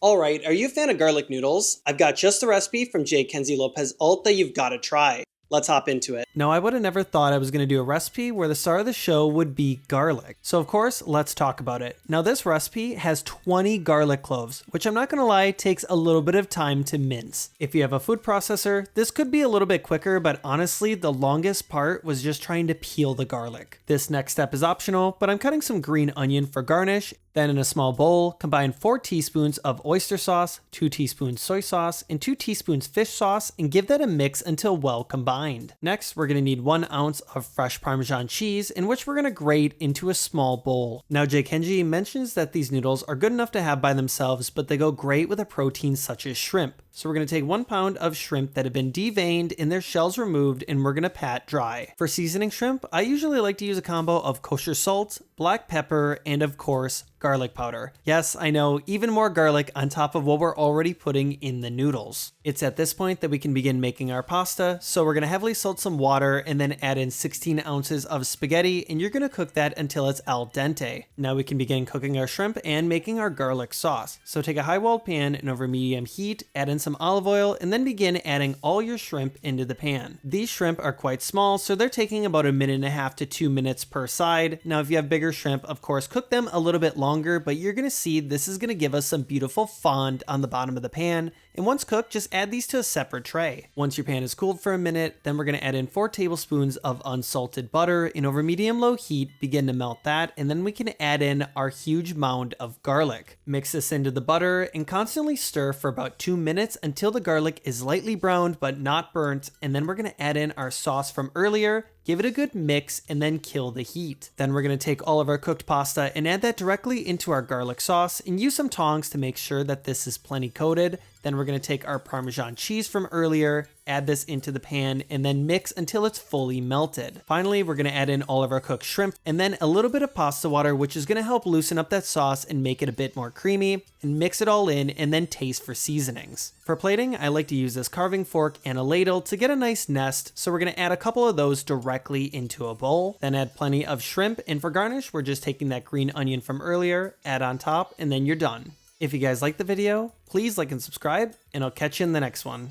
Alright, are you a fan of garlic noodles? I've got just the recipe from Kenji López-Alt that you've got to try. Let's hop into it. Now, I would have never thought I was going to do a recipe where the star of the show would be garlic. So of course, let's talk about it. Now, this recipe has 20 garlic cloves, which I'm not going to lie, takes a little bit of time to mince. If you have a food processor, this could be a little bit quicker, but honestly, the longest part was just trying to peel the garlic. This next step is optional, but I'm cutting some green onion for garnish. Then in a small bowl, combine 4 teaspoons of oyster sauce, 2 teaspoons soy sauce, and 2 teaspoons fish sauce, and give that a mix until well combined. Next, we're going to need 1 ounce of fresh Parmesan cheese, in which we're going to grate into a small bowl. Now, Kenji mentions that these noodles are good enough to have by themselves, but they go great with a protein such as shrimp. So we're going to take 1 pound of shrimp that have been deveined and their shells removed, and we're going to pat dry. For seasoning shrimp, I usually like to use a combo of kosher salt, black pepper, and of course, garlic powder. Yes, I know, even more garlic on top of what we're already putting in the noodles. It's at this point that we can begin making our pasta, so we're going to heavily salt some water and then add in 16 ounces of spaghetti, and you're going to cook that until it's al dente. Now we can begin cooking our shrimp and making our garlic sauce. So take a high-walled pan and over medium heat, add in some olive oil, and then begin adding all your shrimp into the pan. These shrimp are quite small, so they're taking about 1.5 to 2 minutes per side. Now if you have bigger shrimp, of course, cook them a little bit longer, but you're going to see this is going to give us some beautiful fond on the bottom of the pan. And once cooked, just add these to a separate tray. Once your pan is cooled for a minute, then we're going to add in 4 tablespoons of unsalted butter, and over medium-low heat, begin to melt that, and then we can add in our huge mound of garlic. Mix this into the butter and constantly stir for about 2 minutes until the garlic is lightly browned but not burnt, and then we're going to add in our sauce from earlier, give it a good mix, and then kill the heat. Then we're going to take all of our cooked pasta and add that directly into our garlic sauce, and use some tongs to make sure that this is plenty coated. Then we're going to take our Parmesan cheese from earlier, add this into the pan, and then mix until it's fully melted. Finally, we're going to add in all of our cooked shrimp, and then a little bit of pasta water, which is going to help loosen up that sauce and make it a bit more creamy, and mix it all in, and then taste for seasonings. For plating, I like to use this carving fork and a ladle to get a nice nest, so we're going to add a couple of those directly into a bowl. Then add plenty of shrimp, and for garnish, we're just taking that green onion from earlier, add on top, and then you're done. If you guys like the video, please like and subscribe, and I'll catch you in the next one.